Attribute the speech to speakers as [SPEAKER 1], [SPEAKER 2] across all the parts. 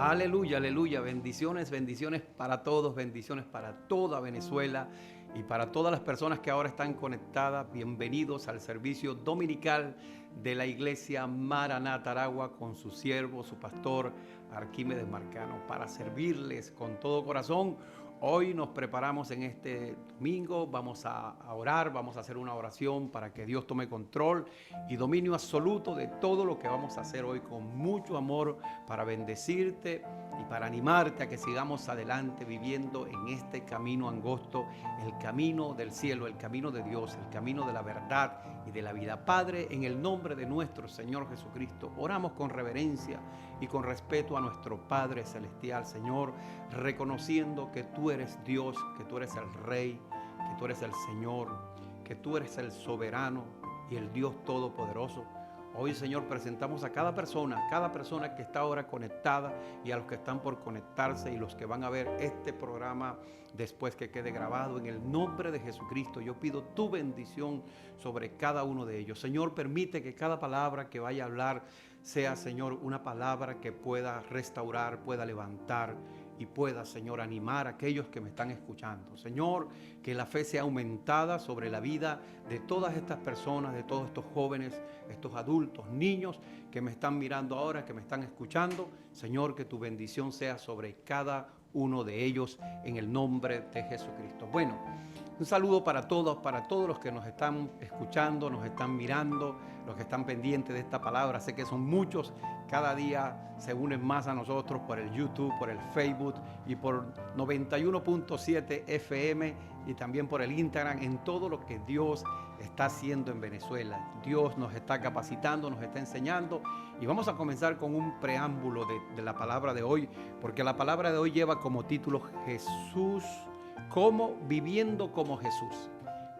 [SPEAKER 1] Aleluya, aleluya. Bendiciones, bendiciones para todos, bendiciones para toda Venezuela y para todas las personas que ahora están conectadas. Bienvenidos al servicio dominical de la iglesia Maranata Aragua con su siervo, su pastor Arquímedes Marcano, para servirles con todo corazón. Hoy nos preparamos en este domingo, vamos a orar, vamos a hacer una oración para que Dios tome control y dominio absoluto de todo lo que vamos a hacer hoy con mucho amor para bendecirte y para animarte a que sigamos adelante viviendo en este camino angosto, el camino del cielo, el camino de Dios, el camino de la verdad y de la vida. Padre, en el nombre de nuestro Señor Jesucristo, oramos con reverencia y con respeto a nuestro Padre Celestial, Señor, reconociendo que tú eres Dios, que tú eres el Rey, que tú eres el Señor, que tú eres el soberano y el Dios todopoderoso. Hoy, Señor, presentamos a cada persona que está ahora conectada y a los que están por conectarse y los que van a ver este programa después que quede grabado. En el nombre de Jesucristo, yo pido tu bendición sobre cada uno de ellos. Señor, permite que cada palabra que vaya a hablar sea, Señor, una palabra que pueda restaurar, pueda levantar y pueda, Señor, animar a aquellos que me están escuchando. Señor, que la fe sea aumentada sobre la vida de todas estas personas, de todos estos jóvenes, estos adultos, niños que me están mirando ahora, que me están escuchando. Señor, que tu bendición sea sobre cada uno de ellos en el nombre de Jesucristo. Bueno, un saludo para todos los que nos están escuchando, nos están mirando, los que están pendientes de esta palabra. Sé que son muchos, cada día se unen más a nosotros por el YouTube, por el Facebook y por 91.7 FM y también por el Instagram, en todo lo que Dios está haciendo en Venezuela. Dios nos está capacitando, nos está enseñando y vamos a comenzar con un preámbulo de la palabra de hoy, porque la palabra de hoy lleva como título Jesús. ¿Cómo? Viviendo como Jesús.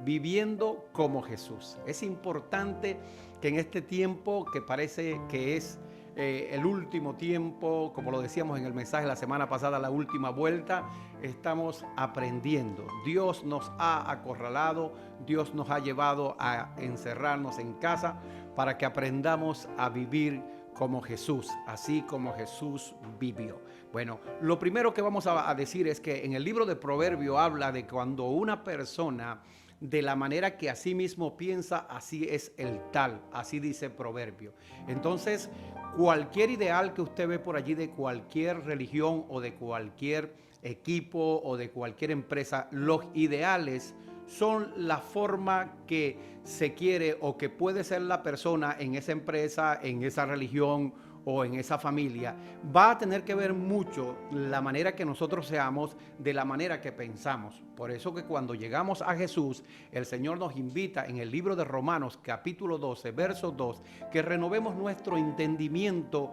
[SPEAKER 1] Viviendo como Jesús. Es importante que en este tiempo que parece que es el último tiempo, como lo decíamos en el mensaje la semana pasada, la última vuelta, estamos aprendiendo. Dios nos ha acorralado, Dios nos ha llevado a encerrarnos en casa para que aprendamos a vivir como Jesús, así como Jesús vivió. Bueno, lo primero que vamos a decir es que en el libro de Proverbios habla de cuando una persona de la manera que así mismo piensa, así es el tal, así dice Proverbio. Entonces, cualquier ideal que usted ve por allí de cualquier religión o de cualquier equipo o de cualquier empresa, los ideales son la forma que se quiere o que puede ser la persona en esa empresa, en esa religión o en esa familia. Va a tener que ver mucho la manera que nosotros seamos de la manera que pensamos. Por eso que cuando llegamos a Jesús, el Señor nos invita en el libro de Romanos capítulo 12, verso 2, que renovemos nuestro entendimiento.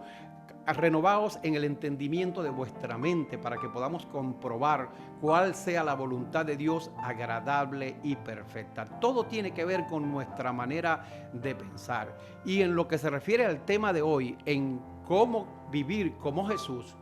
[SPEAKER 1] Renovaos en el entendimiento de vuestra mente para que podamos comprobar cuál sea la voluntad de Dios agradable y perfecta. Todo tiene que ver con nuestra manera de pensar. Y en lo que se refiere al tema de hoy, en cómo vivir como Jesús,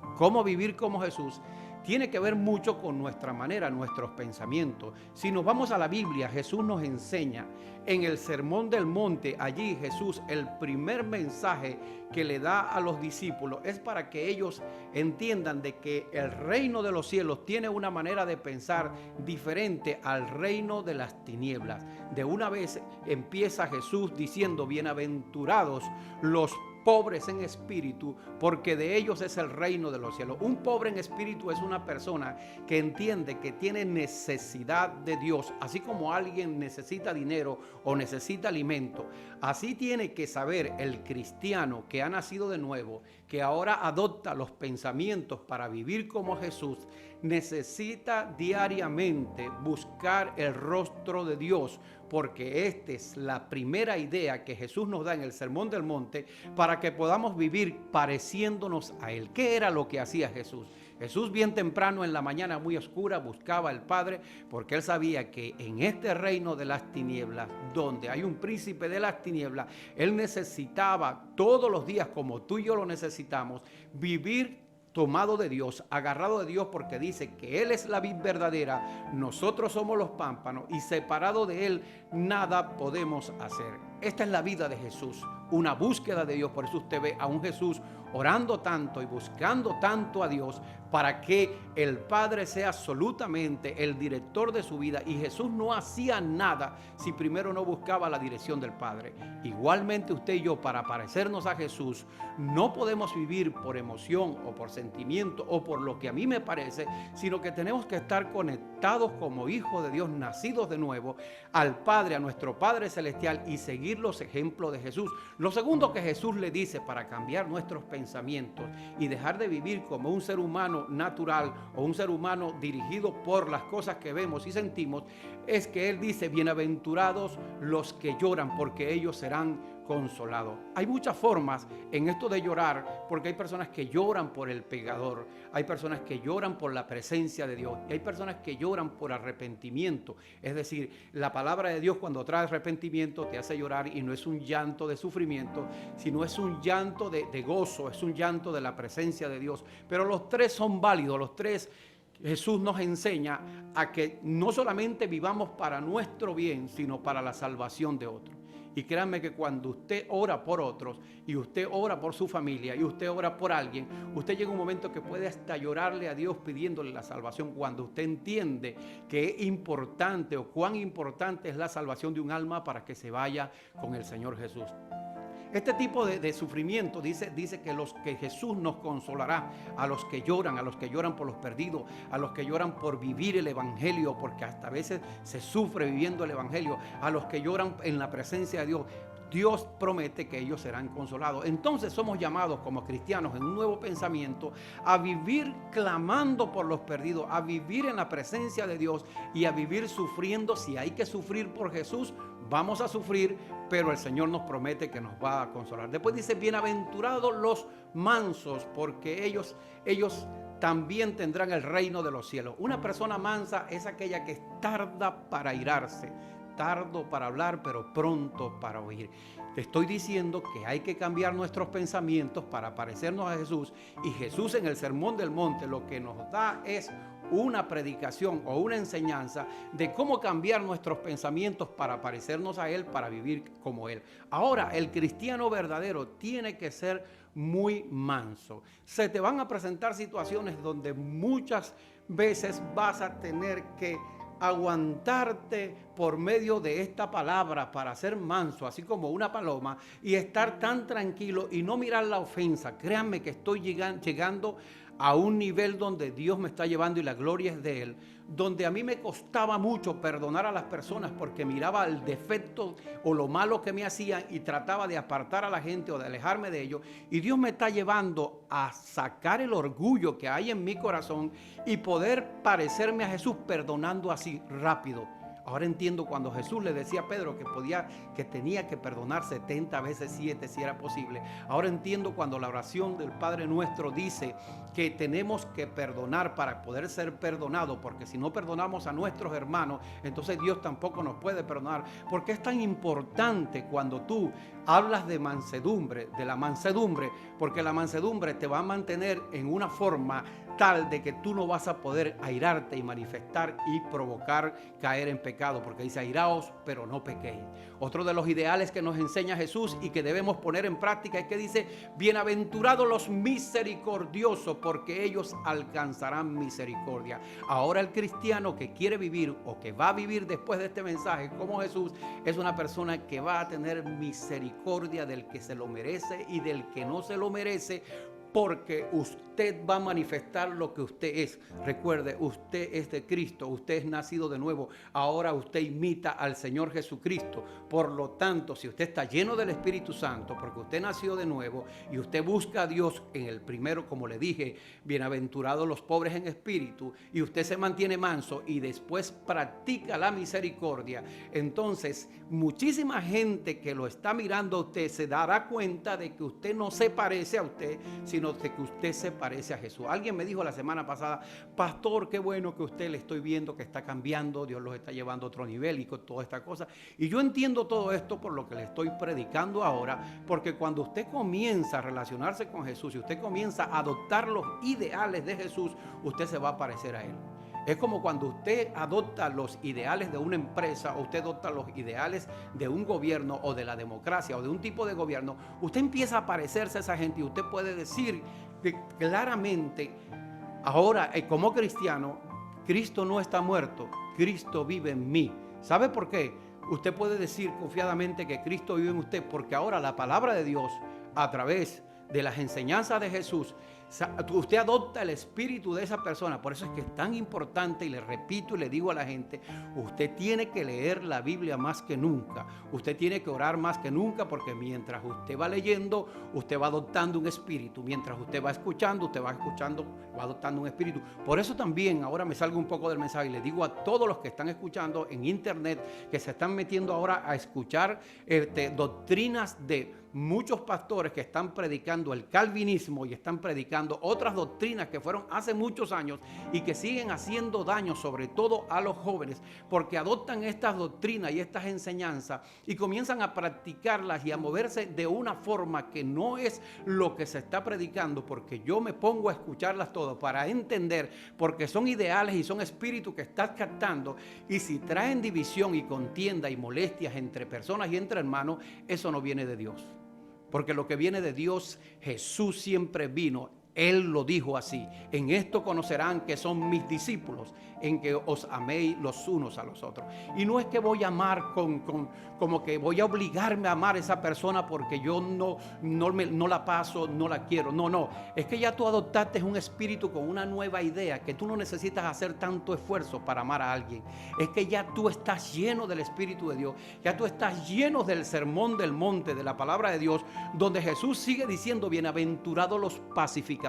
[SPEAKER 1] tiene que ver mucho con nuestra manera, nuestros pensamientos. Si nos vamos a la Biblia, Jesús nos enseña en el Sermón del Monte. Allí Jesús, el primer mensaje que le da a los discípulos es para que ellos entiendan de que el reino de los cielos tiene una manera de pensar diferente al reino de las tinieblas. De una vez empieza Jesús diciendo: bienaventurados los pobres en espíritu, porque de ellos es el reino de los cielos. Un pobre en espíritu es una persona que entiende que tiene necesidad de Dios, así como alguien necesita dinero o necesita alimento. Así tiene que saber el cristiano que ha nacido de nuevo, que ahora adopta los pensamientos para vivir como Jesús, necesita diariamente buscar el rostro de Dios, porque esta es la primera idea que Jesús nos da en el Sermón del Monte para que podamos vivir pareciéndonos a Él. ¿Qué era lo que hacía Jesús? Jesús bien temprano en la mañana muy oscura buscaba al Padre, porque Él sabía que en este reino de las tinieblas, donde hay un príncipe de las tinieblas, Él necesitaba todos los días, como tú y yo lo necesitamos, vivir tomado de Dios, agarrado de Dios, porque dice que Él es la vid verdadera, nosotros somos los pámpanos y separado de Él nada podemos hacer. esta es la vida de Jesús, una búsqueda de Dios. Por eso usted ve a un Jesús orando tanto y buscando tanto a Dios para que el Padre sea absolutamente el director de su vida. Y Jesús no hacía nada si primero no buscaba la dirección del Padre. Igualmente usted y yo, para parecernos a Jesús, no podemos vivir por emoción o por sentimiento o por lo que a mí me parece, sino que tenemos que estar conectados como hijos de Dios, nacidos de nuevo, al Padre, a nuestro Padre Celestial, y seguir los ejemplos de Jesús. Lo segundo que Jesús le dice para cambiar nuestros pensamientos y dejar de vivir como un ser humano natural o un ser humano dirigido por las cosas que vemos y sentimos, es que Él dice: bienaventurados los que lloran, porque ellos serán consolados. Hay muchas formas en esto de llorar, porque hay personas que lloran por el pecador, hay personas que lloran por la presencia de Dios, y hay personas que lloran por arrepentimiento. Es decir, la palabra de Dios, cuando trae arrepentimiento, te hace llorar, y no es un llanto de sufrimiento, sino es un llanto de gozo, es un llanto de la presencia de Dios. Pero los tres son válidos, los tres. Jesús nos enseña a que no solamente vivamos para nuestro bien, sino para la salvación de otros. Y créanme que cuando usted ora por otros, y usted ora por su familia, y usted ora por alguien, usted llega a un momento que puede hasta llorarle a Dios pidiéndole la salvación, cuando usted entiende que es importante, o cuán importante es la salvación de un alma para que se vaya con el Señor Jesús. Este tipo de sufrimiento dice que Jesús nos consolará a los que lloran por los perdidos, a los que lloran por vivir el evangelio, porque hasta a veces se sufre viviendo el evangelio, a los que lloran en la presencia de Dios. Dios promete que ellos serán consolados. Entonces somos llamados como cristianos en un nuevo pensamiento a vivir clamando por los perdidos, a vivir en la presencia de Dios y a vivir sufriendo. Si hay que sufrir por Jesús, vamos a sufrir, pero el Señor nos promete que nos va a consolar. Después dice: bienaventurados los mansos, porque ellos también tendrán el reino de los cielos. Una persona mansa es aquella que es tarda para airarse, tardo para hablar, pero pronto para oír. Te estoy diciendo que hay que cambiar nuestros pensamientos para parecernos a Jesús, y Jesús en el Sermón del Monte lo que nos da es una predicación o una enseñanza de cómo cambiar nuestros pensamientos para parecernos a Él, para vivir como Él. Ahora, el cristiano verdadero tiene que ser muy manso. Se te van a presentar situaciones donde muchas veces vas a tener que aguantarte por medio de esta palabra para ser manso, así como una paloma, y estar tan tranquilo y no mirar la ofensa. Créanme que estoy llegando a un nivel donde Dios me está llevando y la gloria es de Él, donde a mí me costaba mucho perdonar a las personas porque miraba el defecto o lo malo que me hacían y trataba de apartar a la gente o de alejarme de ellos. Y Dios me está llevando a sacar el orgullo que hay en mi corazón y poder parecerme a Jesús perdonando así rápido. Ahora entiendo cuando Jesús le decía a Pedro que tenía que perdonar 70 veces 7 si era posible. Ahora entiendo cuando la oración del Padre Nuestro dice que tenemos que perdonar para poder ser perdonados, porque si no perdonamos a nuestros hermanos, entonces Dios tampoco nos puede perdonar. Porque es tan importante cuando tú hablas de mansedumbre, de la mansedumbre, porque la mansedumbre te va a mantener en una forma tal de que tú no vas a poder airarte y manifestar y provocar caer en pecado, porque dice: airaos, pero no pequéis. Otro de los ideales que nos enseña Jesús y que debemos poner en práctica es que dice: bienaventurados los misericordiosos, porque ellos alcanzarán misericordia. Ahora el cristiano que quiere vivir o que va a vivir después de este mensaje como Jesús es una persona que va a tener misericordia del que se lo merece y del que no se lo merece, porque usted va a manifestar lo que usted es. Recuerde, usted es de Cristo, usted es nacido de nuevo. Ahora usted imita al Señor Jesucristo. Por lo tanto, si usted está lleno del Espíritu Santo, porque usted nació de nuevo y usted busca a Dios en el primero, como le dije, bienaventurados los pobres en espíritu, y usted se mantiene manso y después practica la misericordia, entonces muchísima gente que lo está mirando a usted se dará cuenta de que usted no se parece a usted, sino de que usted se parece a Jesús. Alguien me dijo la semana pasada: pastor, qué bueno que usted le estoy viendo que está cambiando, Dios los está llevando a otro nivel y con toda esta cosa. Y yo entiendo todo esto por lo que le estoy predicando ahora, porque cuando usted comienza a relacionarse con Jesús y usted comienza a adoptar los ideales de Jesús, usted se va a parecer a Él. Es como cuando usted adopta los ideales de una empresa o usted adopta los ideales de un gobierno o de la democracia o de un tipo de gobierno. Usted empieza a parecerse a esa gente y usted puede decir que claramente, ahora como cristiano, Cristo no está muerto, Cristo vive en mí. ¿Sabe por qué? Usted puede decir confiadamente que Cristo vive en usted porque ahora la palabra de Dios, a través de las enseñanzas de Jesús, usted adopta el espíritu de esa persona. Por eso es que es tan importante, y le repito y le digo a la gente, usted tiene que leer la Biblia más que nunca, usted tiene que orar más que nunca, porque mientras usted va leyendo, usted va adoptando un espíritu, mientras usted va escuchando, va adoptando un espíritu. Por eso también, ahora me salgo un poco del mensaje y le digo a todos los que están escuchando en internet, que se están metiendo ahora a escuchar doctrinas de muchos pastores que están predicando el calvinismo y están predicando otras doctrinas que fueron hace muchos años y que siguen haciendo daño sobre todo a los jóvenes, porque adoptan estas doctrinas y estas enseñanzas y comienzan a practicarlas y a moverse de una forma que no es lo que se está predicando, porque yo me pongo a escucharlas todas para entender, porque son ideales y son espíritus que estás captando, y si traen división y contienda y molestias entre personas y entre hermanos, eso no viene de Dios. Porque lo que viene de Dios, Jesús siempre vino. Él lo dijo así: en esto conocerán que son mis discípulos, en que os améis los unos a los otros. Y no es que voy a amar como que voy a obligarme a amar a esa persona porque yo no la paso, no la quiero. No, es que ya tú adoptaste un espíritu con una nueva idea, que tú no necesitas hacer tanto esfuerzo para amar a alguien. Es que ya tú estás lleno del Espíritu de Dios, ya tú estás lleno del sermón del monte, de la palabra de Dios, donde Jesús sigue diciendo: bienaventurados los pacificadores.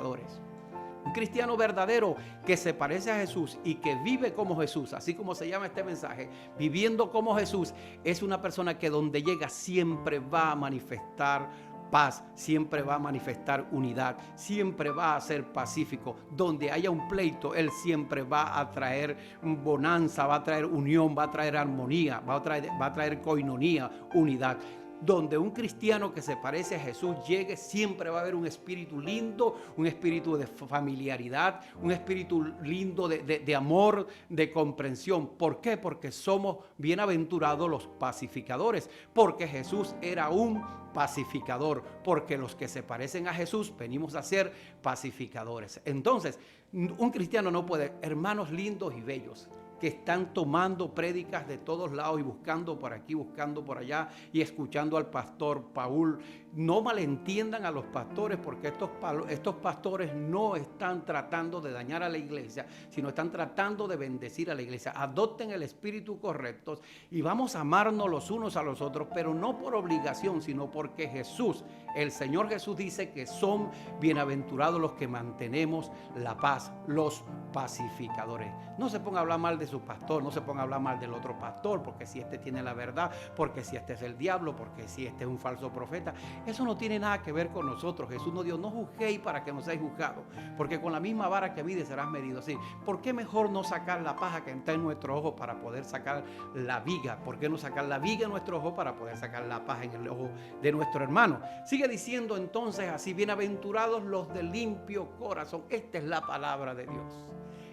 [SPEAKER 1] Un cristiano verdadero que se parece a Jesús y que vive como Jesús, así como se llama este mensaje, viviendo como Jesús, es una persona que donde llega siempre va a manifestar paz, siempre va a manifestar unidad, siempre va a ser pacífico. Donde haya un pleito, él siempre va a traer bonanza, va a traer unión, va a traer armonía, va a traer coinonía, unidad. Donde un cristiano que se parece a Jesús llegue, siempre va a haber un espíritu lindo, un espíritu de familiaridad, un espíritu lindo de amor, de comprensión. ¿Por qué? Porque somos bienaventurados los pacificadores, porque Jesús era un pacificador, porque los que se parecen a Jesús venimos a ser pacificadores. Entonces, un cristiano no puede, hermanos lindos y bellos, que están tomando prédicas de todos lados y buscando por aquí, buscando por allá y escuchando al pastor Paul. No malentiendan a los pastores, porque estos pastores no están tratando de dañar a la iglesia, sino están tratando de bendecir a la iglesia. Adopten el espíritu correcto y vamos a amarnos los unos a los otros, pero no por obligación, sino porque Jesús, el Señor Jesús, dice que son bienaventurados los que mantenemos la paz, los pacificadores. No se ponga a hablar mal de su pastor, no se ponga a hablar mal del otro pastor, porque si este tiene la verdad, porque si este es el diablo, porque si este es un falso profeta. Eso no tiene nada que ver con nosotros. Jesús nos dijo: no juzguéis para que no seáis juzgados, porque con la misma vara que mides serás medido. ¿Sí? ¿Por qué mejor no sacar la paja que está en nuestro ojo para poder sacar la viga? ¿Por qué no sacar la viga en nuestro ojo para poder sacar la paja en el ojo de nuestro hermano? Sigue diciendo entonces así: bienaventurados los de limpio corazón. Esta es la palabra de Dios.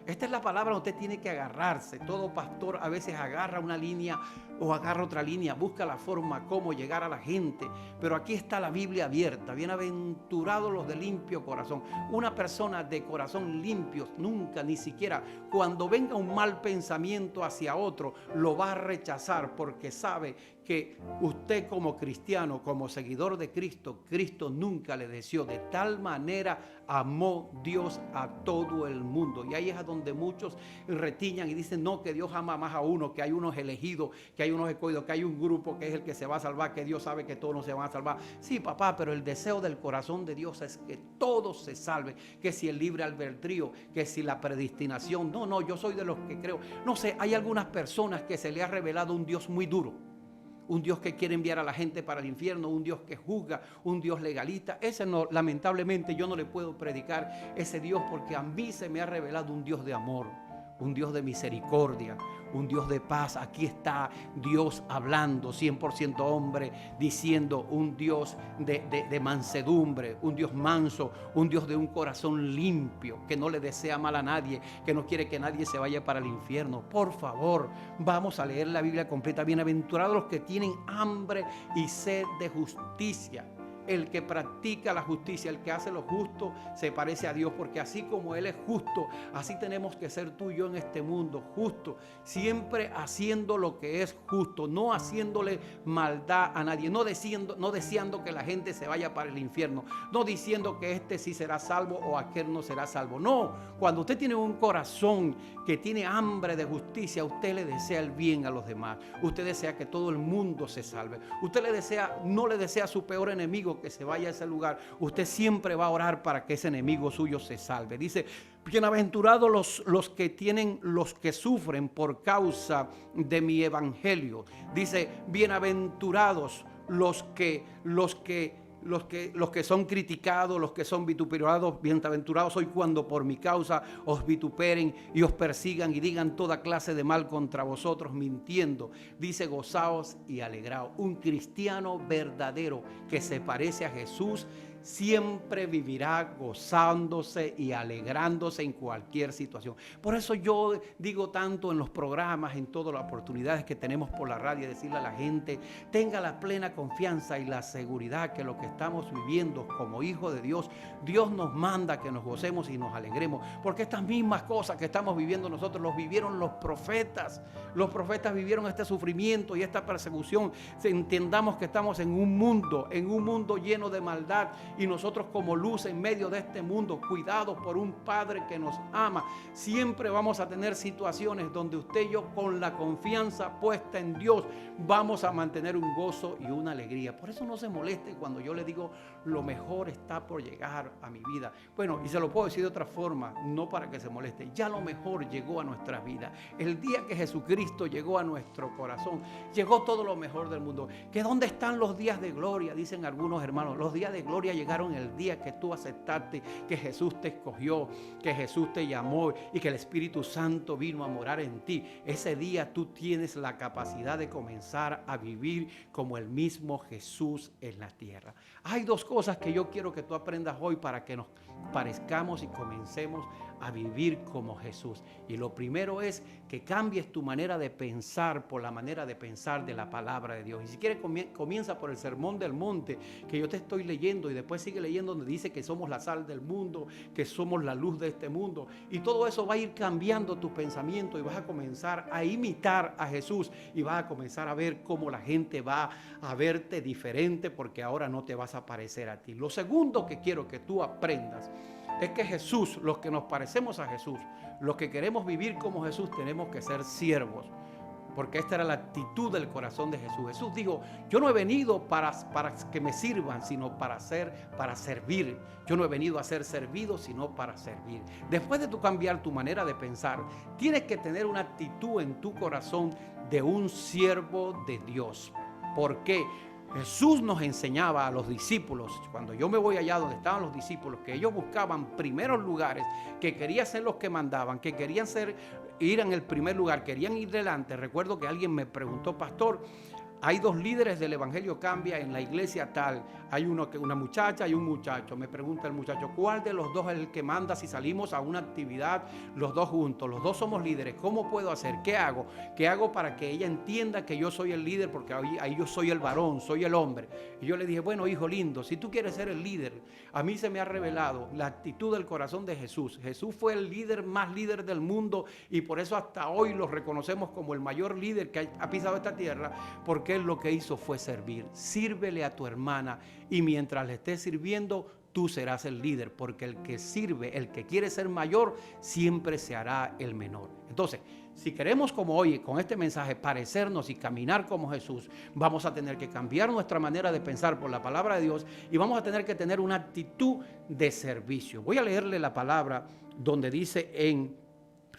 [SPEAKER 1] Esta es la palabra donde usted tiene que agarrarse. Todo pastor a veces agarra una línea o agarra otra línea, busca la forma cómo llegar a la gente. Pero aquí está la Biblia abierta. Bienaventurados los de limpio corazón. Una persona de corazón limpio nunca, ni siquiera cuando venga un mal pensamiento hacia otro, lo va a rechazar, porque sabe que usted como cristiano, como seguidor de Cristo, Cristo nunca le deseó. De tal manera amó Dios a todo el mundo. Y ahí es a donde muchos retiñan y dicen: no, que Dios ama más a uno, que hay unos elegidos, que hay unos escogidos, que hay un grupo que es el que se va a salvar, que Dios sabe que todos no se van a salvar. Sí, papá, pero el deseo del corazón de Dios es que todos se salven. Que si el libre albedrío, que si la predestinación. No, yo soy de los que creo. No sé, hay algunas personas que se le ha revelado un Dios muy duro. Un Dios que quiere enviar a la gente para el infierno, un Dios que juzga, un Dios legalista. Ese no, lamentablemente yo no le puedo predicar ese Dios, porque a mí se me ha revelado un Dios de amor, un Dios de misericordia, un Dios de paz. Aquí está Dios hablando, 100% hombre, diciendo un Dios de mansedumbre, un Dios manso, un Dios de un corazón limpio, que no le desea mal a nadie, que no quiere que nadie se vaya para el infierno. Por favor, vamos a leer la Biblia completa. Bienaventurados los que tienen hambre y sed de justicia. El que practica la justicia, el que hace lo justo, se parece a Dios, porque así como Él es justo, así tenemos que ser tú y yo en este mundo, justo, siempre haciendo lo que es justo, no haciéndole maldad a nadie, no deseando que la gente se vaya para el infierno, no diciendo que este sí será salvo o aquel no será salvo. No, cuando usted tiene un corazón que tiene hambre de justicia, usted le desea el bien a los demás, usted desea que todo el mundo se salve, usted no le desea a su peor enemigo que se vaya a ese lugar. Usted siempre va a orar para que ese enemigo suyo se salve. Dice: bienaventurados los que sufren por causa de mi evangelio. Dice: bienaventurados los que son criticados, los que son vituperados. Bienaventurados soy cuando por mi causa os vituperen y os persigan y digan toda clase de mal contra vosotros mintiendo. Dice: gozaos y alegraos. Un cristiano verdadero que se parece a Jesús siempre vivirá gozándose y alegrándose en cualquier situación. Por eso yo digo tanto en los programas, en todas las oportunidades que tenemos por la radio, decirle a la gente: tenga la plena confianza y la seguridad que lo que estamos viviendo como hijos de Dios, Dios nos manda que nos gocemos y nos alegremos, porque estas mismas cosas que estamos viviendo nosotros los vivieron los profetas. Los profetas vivieron este sufrimiento y esta persecución. Entendamos que estamos en un mundo lleno de maldad, y nosotros como luz en medio de este mundo, cuidados por un Padre que nos ama. Siempre vamos a tener situaciones donde usted y yo, con la confianza puesta en Dios, vamos a mantener un gozo y una alegría. Por eso no se moleste cuando yo le digo: lo mejor está por llegar a mi vida. Bueno, y se lo puedo decir de otra forma, no para que se moleste: ya lo mejor llegó a nuestras vidas. El día que Jesucristo llegó a nuestro corazón, llegó todo lo mejor del mundo. ¿Que dónde están los días de gloria? Dicen algunos hermanos. Los días de gloria llegaron el día que tú aceptaste que Jesús te escogió, que Jesús te llamó y que el Espíritu Santo vino a morar en ti. Ese día tú tienes la capacidad de comenzar a vivir como el mismo Jesús en la tierra. Hay dos cosas que yo quiero que tú aprendas hoy para que nos parezcamos y comencemos a vivir como Jesús. Y lo primero es que cambies tu manera de pensar por la manera de pensar de la palabra de Dios. Y si quieres, comienza por el Sermón del Monte que yo te estoy leyendo, y después sigue leyendo donde dice que somos la sal del mundo, que somos la luz de este mundo, y todo eso va a ir cambiando tu pensamiento y vas a comenzar a imitar a Jesús y vas a comenzar a ver cómo la gente va a verte diferente, porque ahora no te vas a parecer a ti. Lo segundo que quiero que tú aprendas es que Jesús, los que nos parecemos a Jesús, los que queremos vivir como Jesús, tenemos que ser siervos, porque esta era la actitud del corazón de Jesús. Jesús dijo: yo no he venido para que me sirvan, sino para servir. Yo no he venido a ser servido, sino para servir. Después de tú cambiar tu manera de pensar, tienes que tener una actitud en tu corazón de un siervo de Dios. ¿Por qué? Jesús nos enseñaba a los discípulos, cuando yo me voy allá donde estaban los discípulos, que ellos buscaban primeros lugares, que querían ser los que mandaban, que querían ir en el primer lugar, querían ir delante. Recuerdo que alguien me preguntó: pastor, hay dos líderes del Evangelio Cambia en la iglesia tal. Hay una muchacha y un muchacho. Me pregunta el muchacho: ¿cuál de los dos es el que manda si salimos a una actividad los dos juntos? Los dos somos líderes. ¿Cómo puedo hacer? ¿Qué hago? ¿Qué hago para que ella entienda que yo soy el líder? Porque ahí yo soy el varón, soy el hombre. Y yo le dije: bueno, hijo lindo, si tú quieres ser el líder, a mí se me ha revelado la actitud del corazón de Jesús. Jesús fue el más líder del mundo, y por eso hasta hoy lo reconocemos como el mayor líder que ha pisado esta tierra, porque él lo que hizo fue servir. Sírvele a tu hermana, y mientras le estés sirviendo, tú serás el líder, porque el que sirve, el que quiere ser mayor, siempre se hará el menor. Entonces, si queremos, como hoy, con este mensaje, parecernos y caminar como Jesús, vamos a tener que cambiar nuestra manera de pensar por la palabra de Dios, y vamos a tener que tener una actitud de servicio. Voy a leerle la palabra donde dice en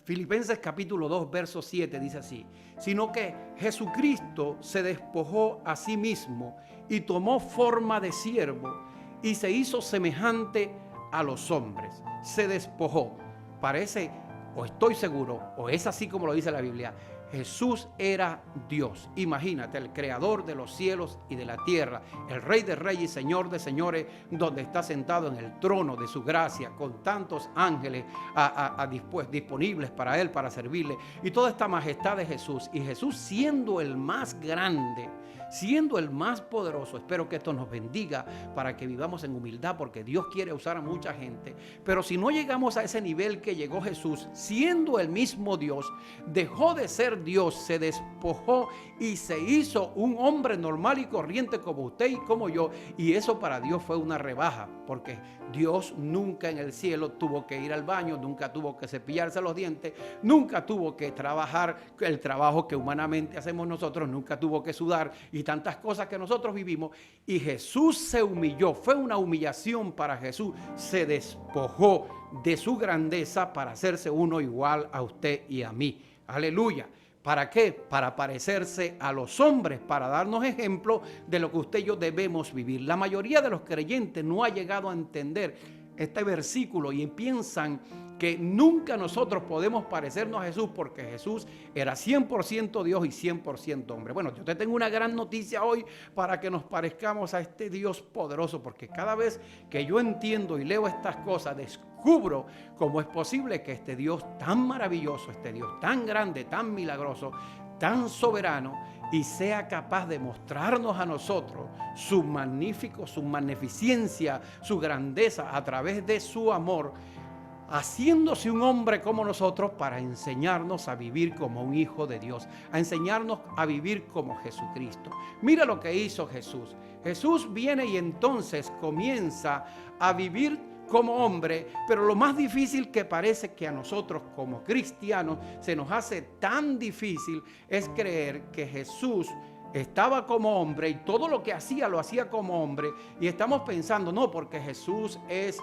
[SPEAKER 1] Filipenses capítulo 2, verso 7, dice así: sino que Jesucristo se despojó a sí mismo y tomó forma de siervo y se hizo semejante a los hombres. Se despojó. Parece, o estoy seguro, o es así como lo dice la Biblia, Jesús era Dios. Imagínate, el creador de los cielos y de la tierra, el Rey de reyes y Señor de señores, donde está sentado en el trono de su gracia, con tantos ángeles disponibles para él, para servirle, y toda esta majestad de Jesús. Y Jesús, siendo el más grande, siendo el más poderoso. Espero que esto nos bendiga para que vivamos en humildad, porque Dios quiere usar a mucha gente. Pero si no llegamos a ese nivel que llegó Jesús, siendo el mismo Dios, dejó de ser Dios, se despojó y se hizo un hombre normal y corriente como usted y como yo. Y eso para Dios fue una rebaja, porque Dios nunca en el cielo tuvo que ir al baño, nunca tuvo que cepillarse los dientes, nunca tuvo que trabajar el trabajo que humanamente hacemos nosotros, nunca tuvo que sudar y tantas cosas que nosotros vivimos. Y Jesús se humilló, fue una humillación para Jesús, se despojó de su grandeza para hacerse uno igual a usted y a mí. Aleluya. ¿Para qué? Para parecerse a los hombres, para darnos ejemplo de lo que usted y yo debemos vivir. La mayoría de los creyentes no ha llegado a entender este versículo y piensan que nunca nosotros podemos parecernos a Jesús, porque Jesús era 100% Dios y 100% hombre. Bueno, yo te tengo una gran noticia hoy para que nos parezcamos a este Dios poderoso, porque cada vez que yo entiendo y leo estas cosas, descubro cómo es posible que este Dios tan maravilloso, este Dios tan grande, tan milagroso, tan soberano, y sea capaz de mostrarnos a nosotros su magnificencia, su grandeza a través de su amor, haciéndose un hombre como nosotros para enseñarnos a vivir como un hijo de Dios, a enseñarnos a vivir como Jesucristo. Mira lo que hizo Jesús. Jesús viene y entonces comienza a vivir como hombre, pero lo más difícil que parece que a nosotros como cristianos se nos hace tan difícil es creer que Jesús estaba como hombre y todo lo que hacía lo hacía como hombre, y estamos pensando, no, porque Jesús es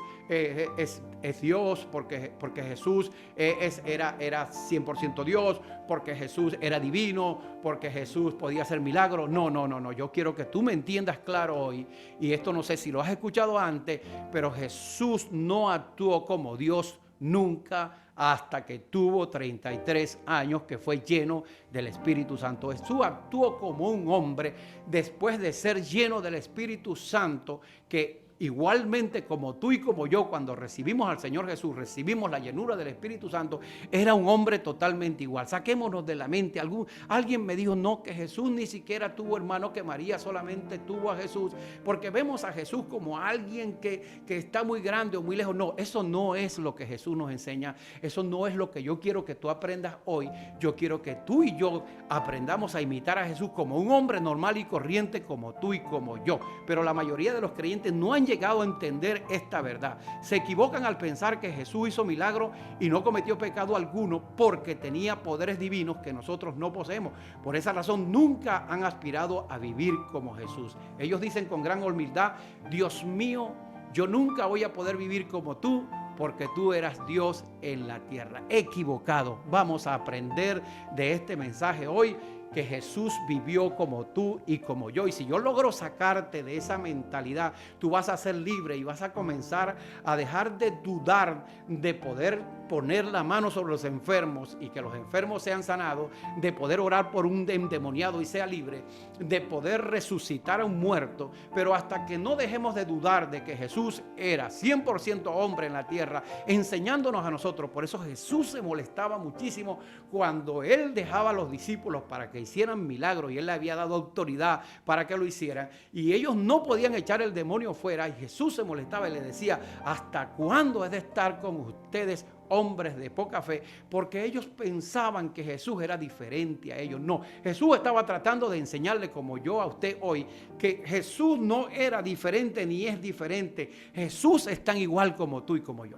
[SPEAKER 1] Dios, porque Jesús era 100% Dios, porque Jesús era divino, porque Jesús podía hacer milagros. No, yo quiero que tú me entiendas claro hoy, y esto no sé si lo has escuchado antes, pero Jesús no actuó como Dios nunca, hasta que tuvo 33 años, que fue lleno del Espíritu Santo. Jesús actuó como un hombre después de ser lleno del Espíritu Santo, que igualmente como tú y como yo, cuando recibimos al Señor Jesús, recibimos la llenura del Espíritu Santo, era un hombre totalmente igual. Saquémonos de la mente. Alguien me dijo, no, que Jesús ni siquiera tuvo hermano, que María solamente tuvo a Jesús, porque vemos a Jesús como alguien que está muy grande o muy lejos. No, eso no es lo que Jesús nos enseña. Eso no es lo que yo quiero que tú aprendas hoy. Yo quiero que tú y yo aprendamos a imitar a Jesús como un hombre normal y corriente, como tú y como yo. Pero la mayoría de los creyentes no han llegado a entender esta verdad. Se equivocan al pensar que Jesús hizo milagros y no cometió pecado alguno, porque tenía poderes divinos que nosotros no poseemos. Por esa razón nunca han aspirado a vivir como Jesús. Ellos dicen con gran humildad, Dios mío, yo nunca voy a poder vivir como tú, porque tú eras Dios en la tierra. Equivocado. Vamos a aprender de este mensaje hoy que Jesús vivió como tú y como yo. Y si yo logro sacarte de esa mentalidad, tú vas a ser libre y vas a comenzar a dejar de dudar de poder poner la mano sobre los enfermos y que los enfermos sean sanados, de poder orar por un endemoniado y sea libre, de poder resucitar a un muerto. Pero hasta que no dejemos de dudar de que Jesús era 100% hombre en la tierra, enseñándonos a nosotros. Por eso Jesús se molestaba muchísimo cuando él dejaba a los discípulos para que hicieran milagros, y él le había dado autoridad para que lo hicieran, y ellos no podían echar el demonio fuera, y Jesús se molestaba y le decía, ¿hasta cuándo he de estar con ustedes, hombres de poca fe? Porque ellos pensaban que Jesús era diferente a ellos. No, Jesús estaba tratando de enseñarle, como yo a usted hoy, que Jesús no era diferente ni es diferente. Jesús es tan igual como tú y como yo.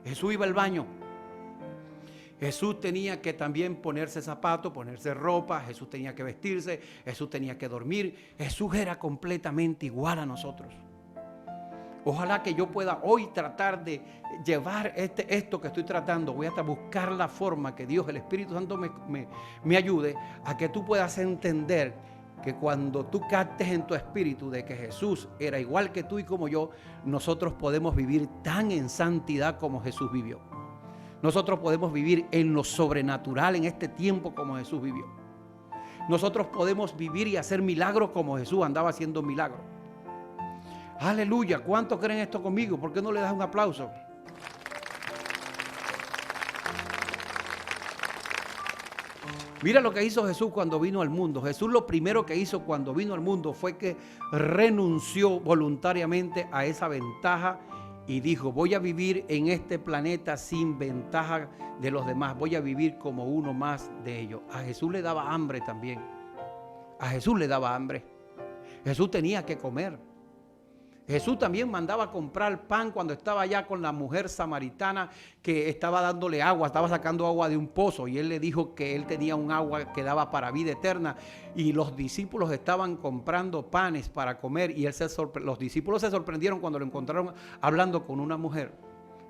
[SPEAKER 1] Jesús iba al baño. Jesús tenía que también ponerse zapatos, ponerse ropa. Jesús tenía que vestirse. Jesús tenía que dormir. Jesús era completamente igual a nosotros. Ojalá que yo pueda hoy tratar de llevar esto que estoy tratando. Voy a buscar la forma que Dios, el Espíritu Santo, me ayude a que tú puedas entender que cuando tú captes en tu espíritu de que Jesús era igual que tú y como yo, nosotros podemos vivir tan en santidad como Jesús vivió. Nosotros podemos vivir en lo sobrenatural en este tiempo como Jesús vivió. Nosotros podemos vivir y hacer milagros como Jesús andaba haciendo milagros. Aleluya. ¿Cuántos creen esto conmigo? ¿Por qué no le das un aplauso? Mira lo que hizo Jesús cuando vino al mundo. Jesús lo primero que hizo cuando vino al mundo fue que renunció voluntariamente a esa ventaja y dijo: voy a vivir en este planeta sin ventaja de los demás. Voy a vivir como uno más de ellos. A Jesús le daba hambre también. A Jesús le daba hambre. Jesús tenía que comer. Jesús también mandaba a comprar pan cuando estaba allá con la mujer samaritana que estaba dándole agua, estaba sacando agua de un pozo, y él le dijo que él tenía un agua que daba para vida eterna, y los discípulos estaban comprando panes para comer, y los discípulos se sorprendieron cuando lo encontraron hablando con una mujer.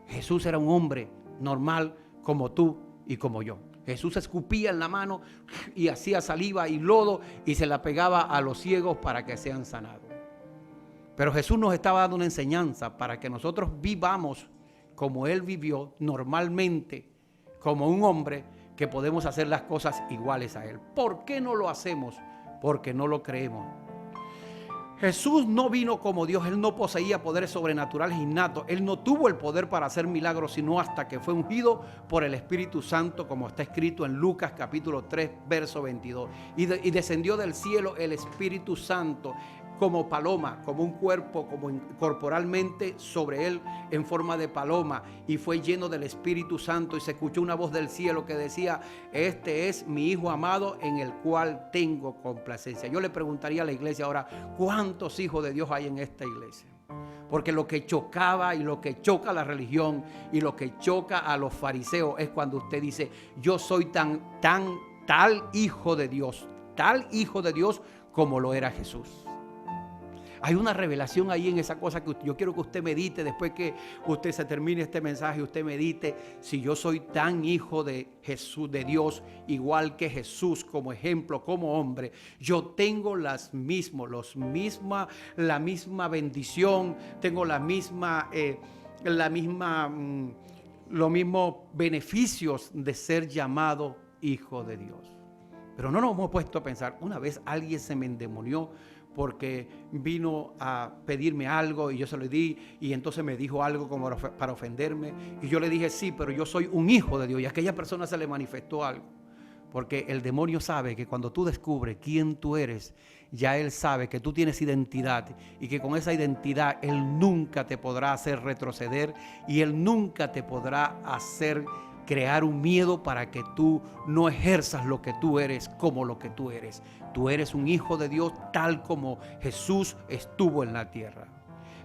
[SPEAKER 1] Jesús era un hombre normal como tú y como yo. Jesús escupía en la mano y hacía saliva y lodo y se la pegaba a los ciegos para que sean sanados. Pero Jesús nos estaba dando una enseñanza para que nosotros vivamos como Él vivió normalmente, como un hombre, que podemos hacer las cosas iguales a Él. ¿Por qué no lo hacemos? Porque no lo creemos. Jesús no vino como Dios. Él no poseía poderes sobrenaturales innatos. Él no tuvo el poder para hacer milagros, sino hasta que fue ungido por el Espíritu Santo, como está escrito en Lucas capítulo 3, verso 22. Y descendió del cielo el Espíritu Santo como paloma, como un cuerpo, como corporalmente sobre él en forma de paloma, y fue lleno del Espíritu Santo, y se escuchó una voz del cielo que decía: este es mi Hijo amado en el cual tengo complacencia. Yo le preguntaría a la iglesia ahora: ¿cuántos hijos de Dios hay en esta iglesia? Porque lo que chocaba y lo que choca a la religión y lo que choca a los fariseos es cuando usted dice: yo soy tal hijo de Dios como lo era Jesús. Hay una revelación ahí en esa cosa que yo quiero que usted medite después que usted se termine este mensaje. Usted medite: si yo soy tan hijo de Jesús, de Dios, igual que Jesús como ejemplo, como hombre, yo tengo la misma bendición, tengo los mismos beneficios de ser llamado hijo de Dios. Pero no nos hemos puesto a pensar: una vez alguien se me endemonió porque vino a pedirme algo y yo se lo di, y entonces me dijo algo como para ofenderme, y yo le dije: sí, pero yo soy un hijo de Dios, y a aquella persona se le manifestó algo. Porque el demonio sabe que cuando tú descubres quién tú eres, ya él sabe que tú tienes identidad, y que con esa identidad él nunca te podrá hacer retroceder, y él nunca te podrá hacer crear un miedo para que tú no ejerzas lo que tú eres como lo que tú eres. Tú eres un hijo de Dios tal como Jesús estuvo en la tierra.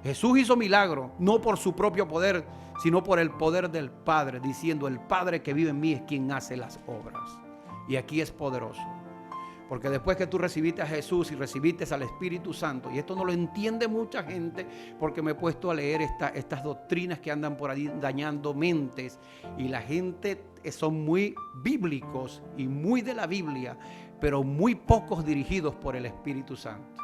[SPEAKER 1] Jesús hizo milagros no por su propio poder, sino por el poder del Padre, diciendo: el Padre que vive en mí es quien hace las obras. Y aquí es poderoso, porque después que tú recibiste a Jesús y recibiste al Espíritu Santo, y esto no lo entiende mucha gente, porque me he puesto a leer estas doctrinas que andan por ahí dañando mentes, y la gente son muy bíblicos y muy de la Biblia, pero muy pocos dirigidos por el Espíritu Santo.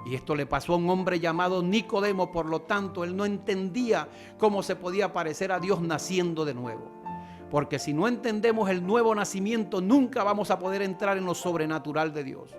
[SPEAKER 1] Y esto le pasó a un hombre llamado Nicodemo. Por lo tanto, él no entendía cómo se podía parecer a Dios naciendo de nuevo. Porque si no entendemos el nuevo nacimiento, nunca vamos a poder entrar en lo sobrenatural de Dios.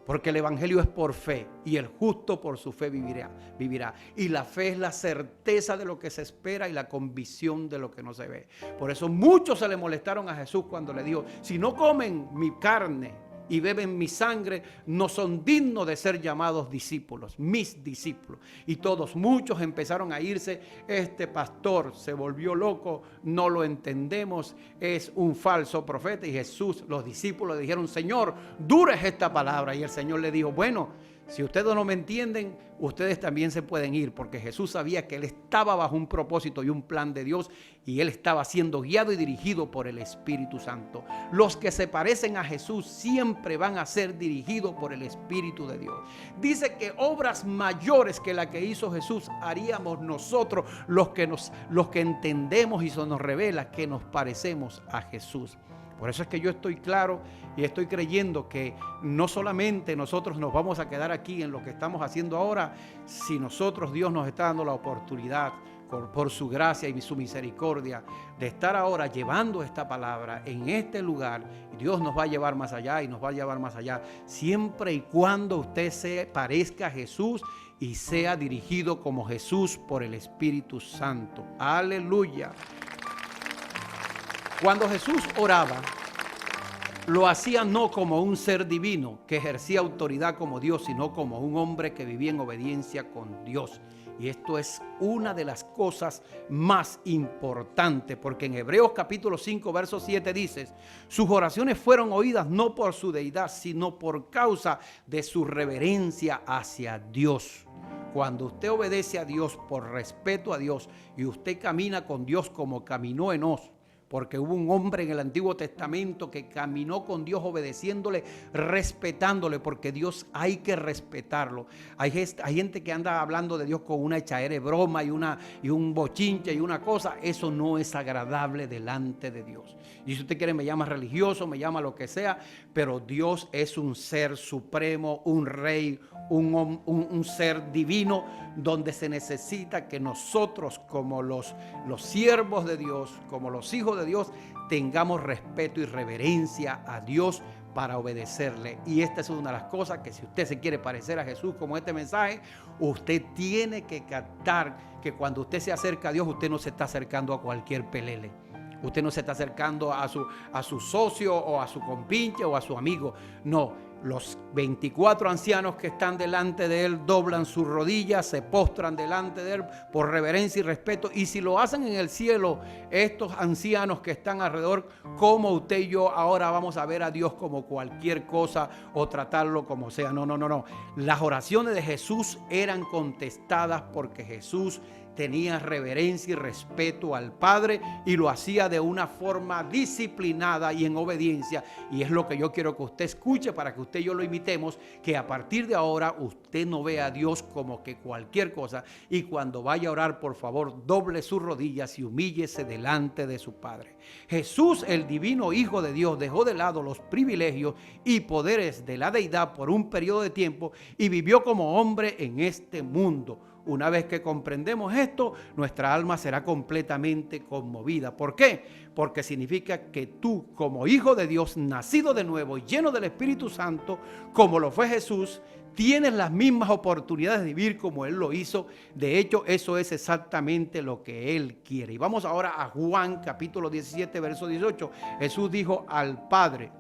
[SPEAKER 1] Porque el evangelio es por fe, y el justo por su fe vivirá. Y la fe es la certeza de lo que se espera y la convicción de lo que no se ve. Por eso muchos se le molestaron a Jesús cuando le dijo: si no comen mi carne y beben mi sangre, no son dignos de ser llamados discípulos, mis discípulos. Y muchos empezaron a irse: este pastor se volvió loco, no lo entendemos, es un falso profeta. Y Jesús, los discípulos le dijeron: Señor, dura es esta palabra. Y el Señor le dijo: bueno, si ustedes no me entienden, ustedes también se pueden ir, porque Jesús sabía que él estaba bajo un propósito y un plan de Dios, y él estaba siendo guiado y dirigido por el Espíritu Santo. Los que se parecen a Jesús siempre van a ser dirigidos por el Espíritu de Dios. Dice que obras mayores que la que hizo Jesús haríamos nosotros, los que entendemos y se nos revela que nos parecemos a Jesús. Por eso es que yo estoy claro y estoy creyendo que no solamente nosotros nos vamos a quedar aquí en lo que estamos haciendo ahora, si Dios nos está dando la oportunidad por su gracia y su misericordia, de estar ahora llevando esta palabra en este lugar. Y Dios nos va a llevar más allá y nos va a llevar más allá, siempre y cuando usted se parezca a Jesús y sea dirigido como Jesús por el Espíritu Santo. Aleluya. Cuando Jesús oraba, lo hacía no como un ser divino que ejercía autoridad como Dios, sino como un hombre que vivía en obediencia con Dios. Y esto es una de las cosas más importantes, porque en Hebreos capítulo 5, verso 7 dice: sus oraciones fueron oídas no por su deidad, sino por causa de su reverencia hacia Dios. Cuando usted obedece a Dios por respeto a Dios y usted camina con Dios como caminó Enós, porque hubo un hombre en el Antiguo Testamento que caminó con Dios obedeciéndole, respetándole, porque Dios hay que respetarlo. Hay gente que anda hablando de Dios con una echadera de broma y un bochinche y una cosa. Eso no es agradable delante de Dios. Y si usted quiere, me llama religioso, me llama lo que sea, pero Dios es un ser supremo, un rey, un ser divino, donde se necesita que nosotros, como los siervos de Dios, como los hijos de Dios, tengamos respeto y reverencia a Dios para obedecerle. Y esta es una de las cosas que, si usted se quiere parecer a Jesús como este mensaje, usted tiene que captar que cuando usted se acerca a Dios, usted no se está acercando a cualquier pelele. Usted no se está acercando a su socio o a su compinche o a su amigo. No, los 24 ancianos que están delante de él doblan sus rodillas, se postran delante de él por reverencia y respeto. Y si lo hacen en el cielo, estos ancianos que están alrededor, como usted y yo ahora vamos a ver a Dios como cualquier cosa o tratarlo como sea. No. Las oraciones de Jesús eran contestadas porque Jesús tenía reverencia y respeto al Padre, y lo hacía de una forma disciplinada y en obediencia. Y es lo que yo quiero que usted escuche, para que usted y yo lo imitemos, que a partir de ahora usted no vea a Dios como que cualquier cosa, y cuando vaya a orar, por favor, doble sus rodillas y humíllese delante de su Padre. Jesús, el divino Hijo de Dios, dejó de lado los privilegios y poderes de la deidad por un periodo de tiempo y vivió como hombre en este mundo. Una vez que comprendemos esto, nuestra alma será completamente conmovida. ¿Por qué? Porque significa que tú, como hijo de Dios, nacido de nuevo y lleno del Espíritu Santo, como lo fue Jesús, tienes las mismas oportunidades de vivir como Él lo hizo. De hecho, eso es exactamente lo que Él quiere. Y vamos ahora a Juan capítulo 17, verso 18. Jesús dijo al Padre: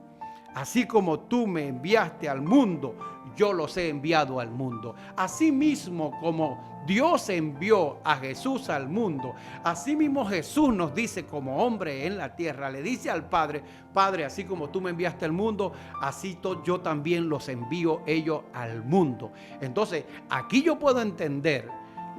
[SPEAKER 1] así como tú me enviaste al mundo, yo los he enviado al mundo. Asimismo, como Dios envió a Jesús al mundo, asimismo Jesús nos dice, como hombre en la tierra, le dice al Padre: Padre, así como tú me enviaste al mundo, así yo también los envío ellos al mundo. Entonces, aquí yo puedo entender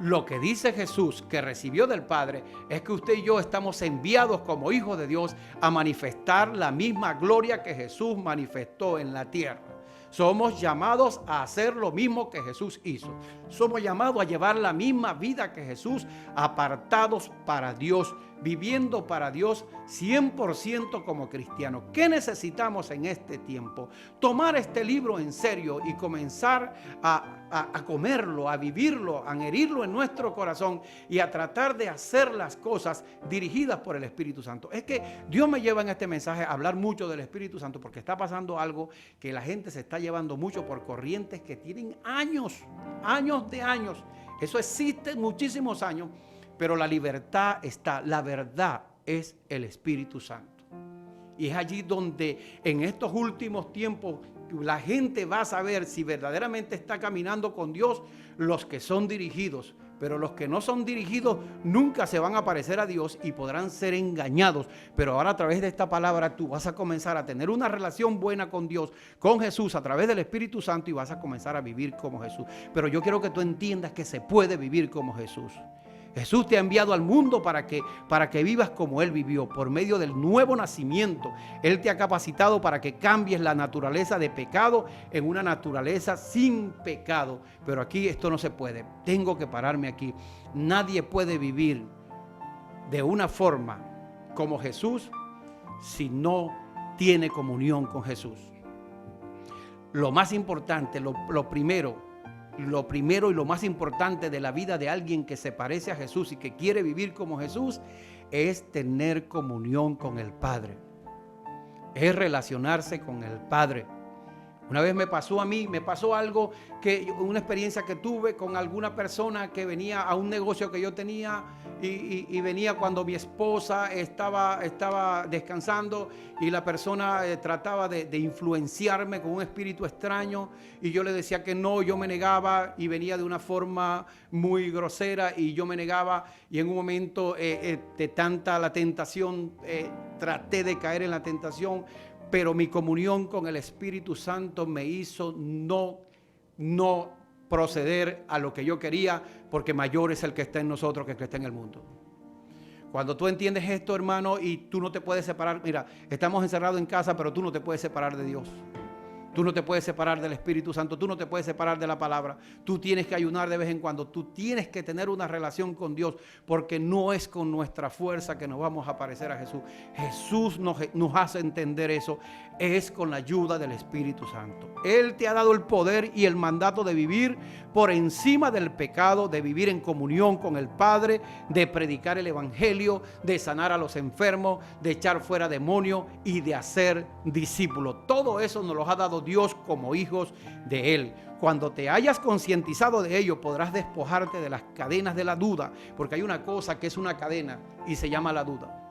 [SPEAKER 1] lo que dice Jesús, que recibió del Padre, es que usted y yo estamos enviados como hijos de Dios a manifestar la misma gloria que Jesús manifestó en la tierra. Somos llamados a hacer lo mismo que Jesús hizo. Somos llamados a llevar la misma vida que Jesús, apartados para Dios, viviendo para Dios 100% como cristianos. ¿Qué necesitamos en este tiempo? Tomar este libro en serio y comenzar a comerlo, a vivirlo, a herirlo en nuestro corazón y a tratar de hacer las cosas dirigidas por el Espíritu Santo. Es que Dios me lleva en este mensaje a hablar mucho del Espíritu Santo, porque está pasando algo que la gente se está llevando mucho por corrientes que tienen años de años. Eso existe muchísimos años, pero la libertad está, la verdad es el Espíritu Santo. Y es allí donde en estos últimos tiempos la gente va a saber si verdaderamente está caminando con Dios, los que son dirigidos. Pero los que no son dirigidos nunca se van a parecer a Dios y podrán ser engañados. Pero ahora, a través de esta palabra, tú vas a comenzar a tener una relación buena con Dios, con Jesús, a través del Espíritu Santo, y vas a comenzar a vivir como Jesús. Pero yo quiero que tú entiendas que se puede vivir como Jesús. Jesús te ha enviado al mundo para que vivas como Él vivió, por medio del nuevo nacimiento. Él te ha capacitado para que cambies la naturaleza de pecado en una naturaleza sin pecado. Pero aquí esto no se puede. Tengo que pararme aquí. Nadie puede vivir de una forma como Jesús si no tiene comunión con Jesús. Lo más importante, lo primero, lo primero y lo más importante de la vida de alguien que se parece a Jesús y que quiere vivir como Jesús es tener comunión con el Padre, es relacionarse con el Padre. Una vez me pasó algo, una experiencia que tuve con alguna persona que venía a un negocio que yo tenía y venía cuando mi esposa estaba descansando y la persona trataba de influenciarme con un espíritu extraño y yo le decía que no, yo me negaba y venía de una forma muy grosera y yo me negaba y en un momento de tanta la tentación traté de caer en la tentación. Pero mi comunión con el Espíritu Santo me hizo no proceder a lo que yo quería, porque mayor es el que está en nosotros que el que está en el mundo. Cuando tú entiendes esto, hermano, y tú no te puedes separar, mira, estamos encerrados en casa, pero tú no te puedes separar de Dios. Tú no te puedes separar del Espíritu Santo, tú no te puedes separar de la palabra. Tú tienes que ayunar de vez en cuando, tú tienes que tener una relación con Dios, porque no es con nuestra fuerza que nos vamos a parecer a Jesús. Jesús nos hace entender eso, es con la ayuda del Espíritu Santo. Él te ha dado el poder y el mandato de vivir por encima del pecado, de vivir en comunión con el Padre, de predicar el Evangelio, de sanar a los enfermos, de echar fuera demonios y de hacer discípulos. Todo eso nos lo ha dado Dios como hijos de Él. Cuando te hayas concientizado de ello, podrás despojarte de las cadenas de la duda, porque hay una cosa que es una cadena y se llama la duda.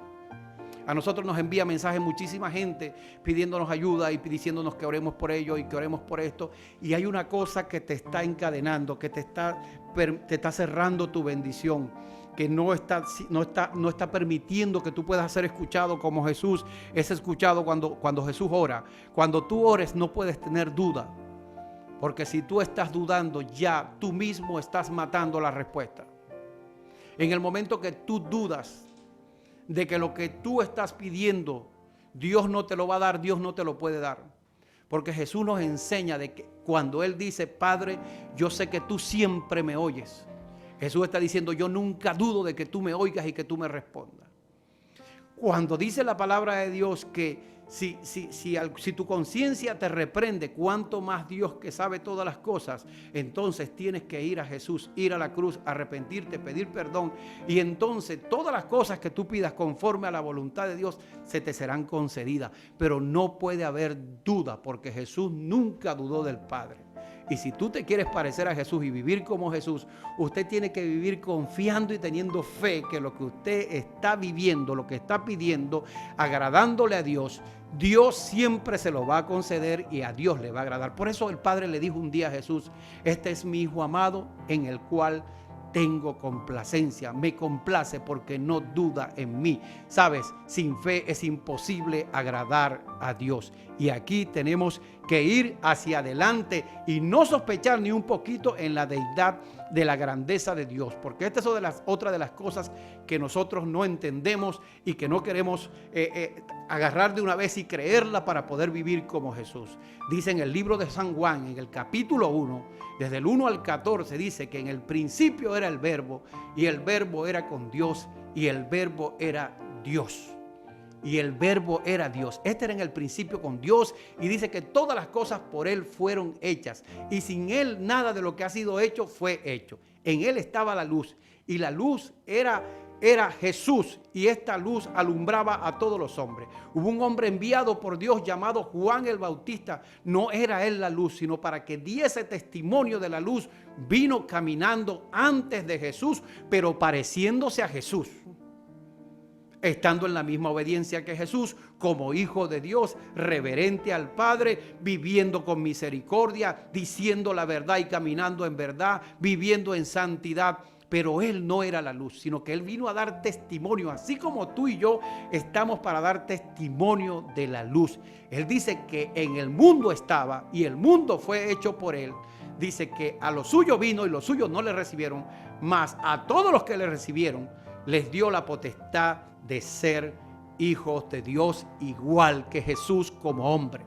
[SPEAKER 1] A nosotros nos envía mensajes muchísima gente pidiéndonos ayuda y diciéndonos que oremos por ello y que oremos por esto. Y hay una cosa que te está encadenando, que te está cerrando tu bendición, que no está permitiendo que tú puedas ser escuchado como Jesús es escuchado cuando Jesús ora. Cuando tú ores no puedes tener duda, porque si tú estás dudando ya tú mismo estás matando la respuesta. En el momento que tú dudas de que lo que tú estás pidiendo Dios no te lo va a dar, Dios no te lo puede dar, porque Jesús nos enseña de que cuando Él dice: Padre, yo sé que tú siempre me oyes, Jesús está diciendo: yo nunca dudo de que tú me oigas y que tú me respondas. Cuando dice la palabra de Dios que si tu conciencia te reprende, cuánto más Dios, que sabe todas las cosas, entonces tienes que ir a Jesús, ir a la cruz, arrepentirte, pedir perdón, y entonces todas las cosas que tú pidas conforme a la voluntad de Dios se te serán concedidas. Pero no puede haber duda, porque Jesús nunca dudó del Padre. Y si tú te quieres parecer a Jesús y vivir como Jesús, usted tiene que vivir confiando y teniendo fe que lo que usted está viviendo, lo que está pidiendo, agradándole a Dios, Dios siempre se lo va a conceder y a Dios le va a agradar. Por eso el Padre le dijo un día a Jesús: este es mi Hijo amado en el cual tengo complacencia, me complace porque no duda en mí. Sabes, sin fe es imposible agradar a Dios. Y aquí tenemos que ir hacia adelante y no sospechar ni un poquito en la deidad de la grandeza de Dios, porque esta es otra de las cosas que nosotros no entendemos y que no queremos agarrar de una vez y creerla para poder vivir como Jesús. Dice en el libro de San Juan, en el capítulo 1, desde el 1 al 14, dice que en el principio era el Verbo, y el Verbo era con Dios, y el Verbo era Dios. Y el Verbo era Dios. Este era en el principio con Dios, y dice que todas las cosas por Él fueron hechas, y sin Él nada de lo que ha sido hecho fue hecho. En Él estaba la luz, y la luz era Jesús, y esta luz alumbraba a todos los hombres. Hubo un hombre enviado por Dios llamado Juan el Bautista. No era él la luz, sino para que diese testimonio de la luz. Vino caminando antes de Jesús, pero pareciéndose a Jesús, estando en la misma obediencia que Jesús, como hijo de Dios, reverente al Padre, viviendo con misericordia, diciendo la verdad y caminando en verdad, viviendo en santidad. Pero Él no era la luz, sino que Él vino a dar testimonio, así como tú y yo estamos para dar testimonio de la luz. Él dice que en el mundo estaba y el mundo fue hecho por Él. Dice que a los suyos vino y los suyos no le recibieron, mas a todos los que le recibieron les dio la potestad de ser hijos de Dios, igual que Jesús como hombre.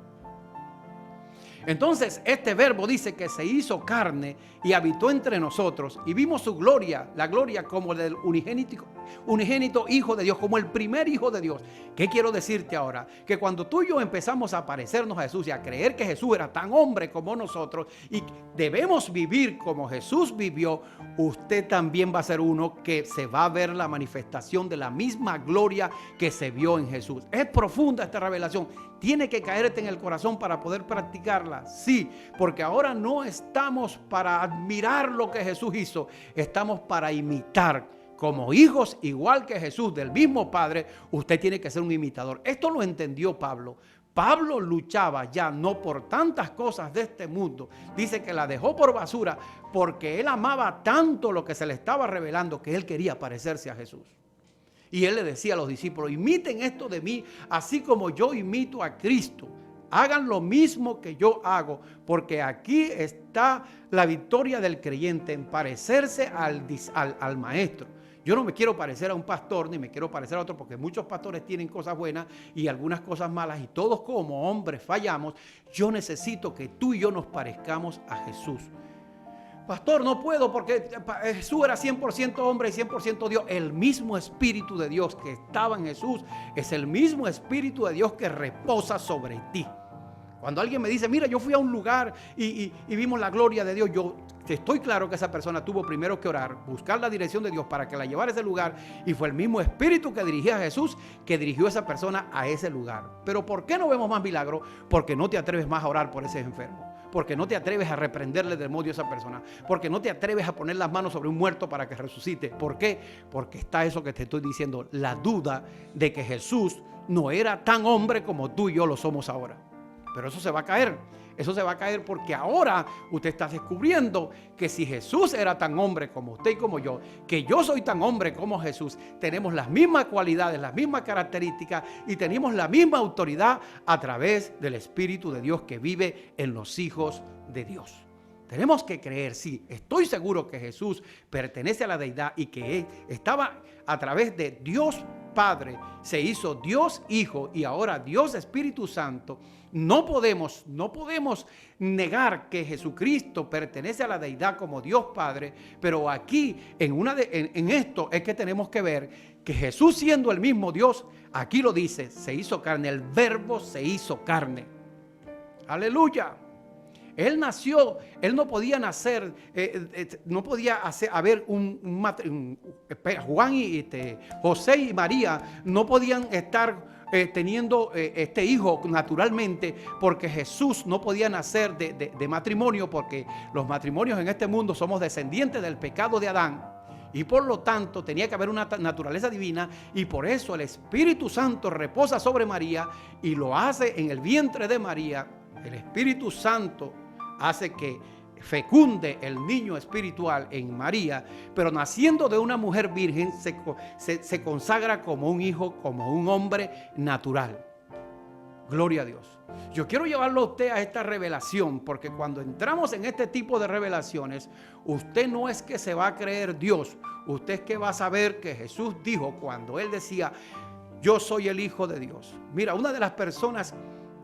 [SPEAKER 1] Entonces este verbo dice que se hizo carne y habitó entre nosotros y vimos su gloria, la gloria como del unigénito Hijo de Dios, como el primer Hijo de Dios. ¿Qué quiero decirte ahora? Que cuando tú y yo empezamos a parecernos a Jesús y a creer que Jesús era tan hombre como nosotros y debemos vivir como Jesús vivió, usted también va a ser uno que se va a ver la manifestación de la misma gloria que se vio en Jesús. Es profunda esta revelación. Tiene que caerte en el corazón para poder practicarla. Sí, porque ahora no estamos para admirar lo que Jesús hizo. Estamos para imitar. Como hijos igual que Jesús, del mismo Padre, usted tiene que ser un imitador. Esto lo entendió Pablo. Pablo luchaba ya no por tantas cosas de este mundo. Dice que la dejó por basura porque él amaba tanto lo que se le estaba revelando que él quería parecerse a Jesús. Y él le decía a los discípulos, imiten esto de mí, así como yo imito a Cristo. Hagan lo mismo que yo hago, porque aquí está la victoria del creyente en parecerse al maestro. Yo no me quiero parecer a un pastor, ni me quiero parecer a otro, porque muchos pastores tienen cosas buenas y algunas cosas malas, y todos como hombres fallamos. Yo necesito que tú y yo nos parezcamos a Jesús. Pastor, no puedo porque Jesús era 100% hombre y 100% Dios. El mismo Espíritu de Dios que estaba en Jesús es el mismo Espíritu de Dios que reposa sobre ti. Cuando alguien me dice, mira, yo fui a un lugar y vimos la gloria de Dios, yo estoy claro que esa persona tuvo primero que orar, buscar la dirección de Dios para que la llevara a ese lugar, y fue el mismo Espíritu que dirigía a Jesús que dirigió a esa persona a ese lugar. Pero ¿por qué no vemos más milagros? Porque no te atreves más a orar por ese enfermo. Porque no te atreves a reprenderle del demonio a esa persona. Porque no te atreves a poner las manos sobre un muerto para que resucite. ¿Por qué? Porque está eso que te estoy diciendo, la duda de que Jesús no era tan hombre como tú y yo lo somos ahora. Pero eso se va a caer. Eso se va a caer porque ahora usted está descubriendo que si Jesús era tan hombre como usted y como yo, que yo soy tan hombre como Jesús, tenemos las mismas cualidades, las mismas características y tenemos la misma autoridad a través del Espíritu de Dios que vive en los hijos de Dios. Tenemos que creer, sí, estoy seguro que Jesús pertenece a la deidad y que Él estaba a través de Dios Padre, se hizo Dios Hijo y ahora Dios Espíritu Santo. No podemos negar que Jesucristo pertenece a la deidad como Dios Padre, pero aquí en esto es que tenemos que ver que Jesús, siendo el mismo Dios, aquí lo dice, se hizo carne, el verbo se hizo carne. Aleluya. Él nació, él no podía nacer, no podía haber Juan y José y María no podían estar teniendo este hijo naturalmente, porque Jesús no podía nacer de matrimonio, porque los matrimonios en este mundo somos descendientes del pecado de Adán. Y por lo tanto tenía que haber una naturaleza divina, y por eso el Espíritu Santo reposa sobre María y lo hace en el vientre de María. El Espíritu Santo hace que fecunde el niño espiritual en María, pero naciendo de una mujer virgen se consagra como un hijo, como un hombre natural. Gloria a Dios. Yo quiero llevarlo a usted a esta revelación, porque cuando entramos en este tipo de revelaciones, usted no es que se va a creer Dios, usted es que va a saber que Jesús dijo cuando Él decía, yo soy el Hijo de Dios. Mira, una de las personas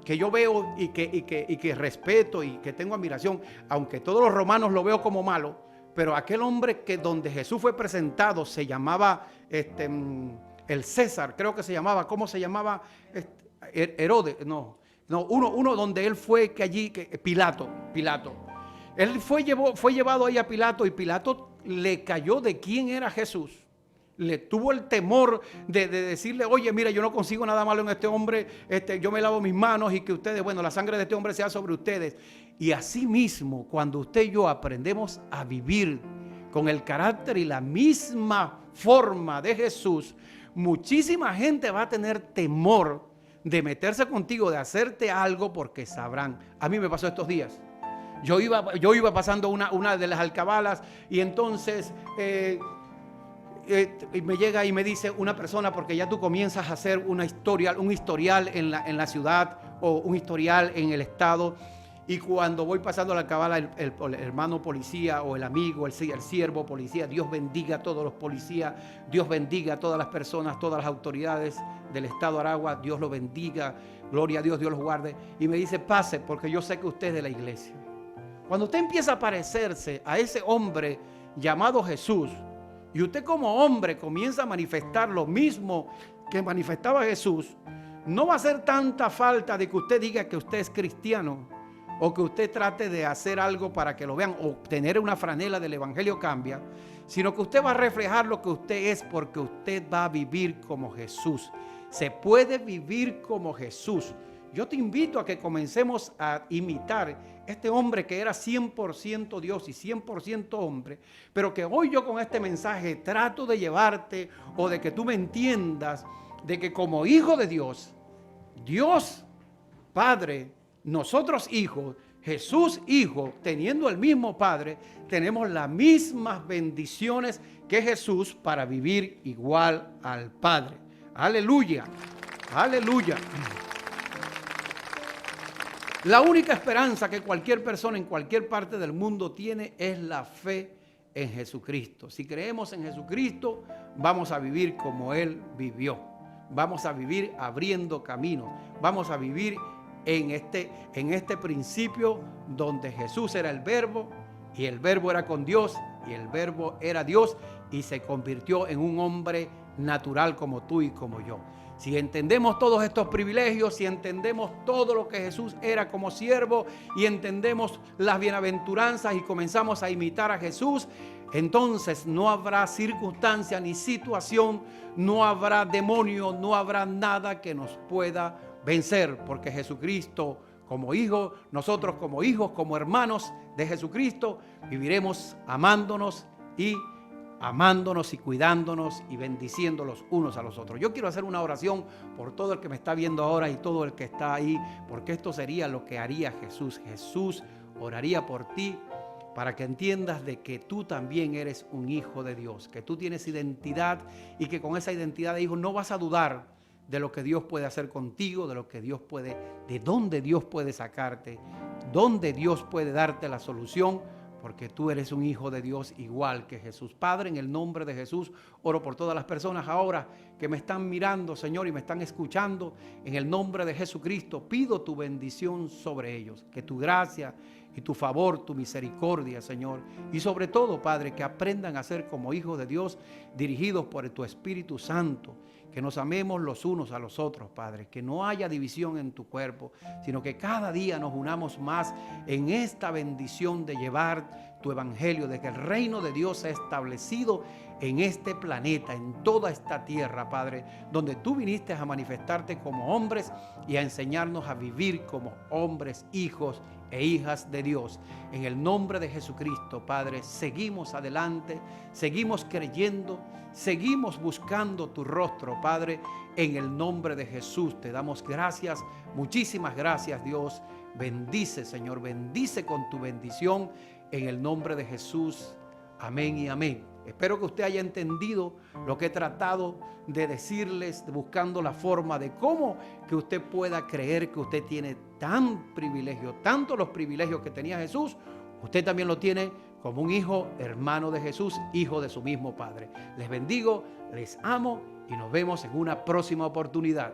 [SPEAKER 1] que yo veo y que respeto y que tengo admiración, aunque todos los romanos lo veo como malo, pero aquel hombre que donde Jesús fue presentado se llamaba el César, creo que se llamaba, ¿cómo se llamaba? Herodes, uno donde él fue Pilato. Él fue llevado ahí a Pilato, y Pilato le cayó de quién era Jesús. Le tuvo el temor de decirle, oye, mira, yo no consigo nada malo en este hombre, yo me lavo mis manos y que ustedes, bueno, la sangre de este hombre sea sobre ustedes. Y así mismo, cuando usted y yo aprendemos a vivir con el carácter y la misma forma de Jesús, muchísima gente va a tener temor de meterse contigo, de hacerte algo, porque sabrán. A mí me pasó estos días. Yo iba pasando una de las alcabalas, y entonces me llega y me dice una persona, porque ya tú comienzas a hacer un historial en la ciudad o un historial en el estado, Y cuando voy pasando la cabala, el hermano policía o el amigo, el siervo policía, Dios bendiga a todos los policías, Dios bendiga a todas las personas, todas las autoridades del estado de Aragua, Dios lo bendiga, gloria a Dios, Dios los guarde. Y me dice, pase, porque yo sé que usted es de la iglesia. Cuando usted empieza a parecerse a ese hombre llamado Jesús, y usted como hombre comienza a manifestar lo mismo que manifestaba Jesús, no va a hacer tanta falta de que usted diga que usted es cristiano, o que usted trate de hacer algo para que lo vean, o tener una franela del Evangelio Cambia, sino que usted va a reflejar lo que usted es, porque usted va a vivir como Jesús. Se puede vivir como Jesús. Yo te invito a que comencemos a imitar este hombre que era 100% Dios y 100% hombre, pero que hoy yo con este mensaje trato de llevarte, o de que tú me entiendas, de que como hijo de Dios, Dios Padre, nosotros hijos, Jesús hijo, teniendo el mismo Padre, tenemos las mismas bendiciones que Jesús para vivir igual al Padre. Aleluya, aleluya. La única esperanza que cualquier persona en cualquier parte del mundo tiene es la fe en Jesucristo. Si creemos en Jesucristo, vamos a vivir como Él vivió. Vamos a vivir abriendo caminos. Vamos a vivir en este principio donde Jesús era el verbo, y el verbo era con Dios, y el verbo era Dios, y se convirtió en un hombre natural como tú y como yo. Si entendemos todos estos privilegios, si entendemos todo lo que Jesús era como siervo, y entendemos las bienaventuranzas y comenzamos a imitar a Jesús, entonces no habrá circunstancia ni situación, no habrá demonio, no habrá nada que nos pueda vencer, porque Jesucristo como hijo, nosotros como hijos, como hermanos de Jesucristo, viviremos amándonos y cuidándonos y bendiciendo los unos a los otros. Yo quiero hacer una oración por todo el que me está viendo ahora y todo el que está ahí, porque esto sería lo que haría Jesús. Jesús oraría por ti para que entiendas de que tú también eres un hijo de Dios, que tú tienes identidad, y que con esa identidad de hijo no vas a dudar de lo que Dios puede hacer contigo, de lo que Dios puede, de dónde Dios puede sacarte, dónde Dios puede darte la solución, porque tú eres un hijo de Dios igual que Jesús. Padre, en el nombre de Jesús, oro por todas las personas ahora que me están mirando, Señor, y me están escuchando. En el nombre de Jesucristo, pido tu bendición sobre ellos, que tu gracia y tu favor, tu misericordia, Señor, y sobre todo, Padre, que aprendan a ser como hijos de Dios, dirigidos por tu Espíritu Santo. Que nos amemos los unos a los otros, Padre, que no haya división en tu cuerpo, sino que cada día nos unamos más en esta bendición de llevar tu evangelio, de que el reino de Dios sea establecido en este planeta, en toda esta tierra, Padre, donde tú viniste a manifestarte como hombres y a enseñarnos a vivir como hombres, hijos e hijas de Dios. En el nombre de Jesucristo, Padre, seguimos adelante, seguimos creyendo, seguimos buscando tu rostro, Padre. En el nombre de Jesús te damos gracias, muchísimas gracias, Dios. Bendice, Señor, bendice con tu bendición en el nombre de Jesús. Amén y amén. Espero que usted haya entendido lo que he tratado de decirles, buscando la forma de cómo que usted pueda creer que usted tiene tan privilegio, tanto los privilegios que tenía Jesús, usted también lo tiene como un hijo, hermano de Jesús, hijo de su mismo Padre. Les bendigo, les amo y nos vemos en una próxima oportunidad.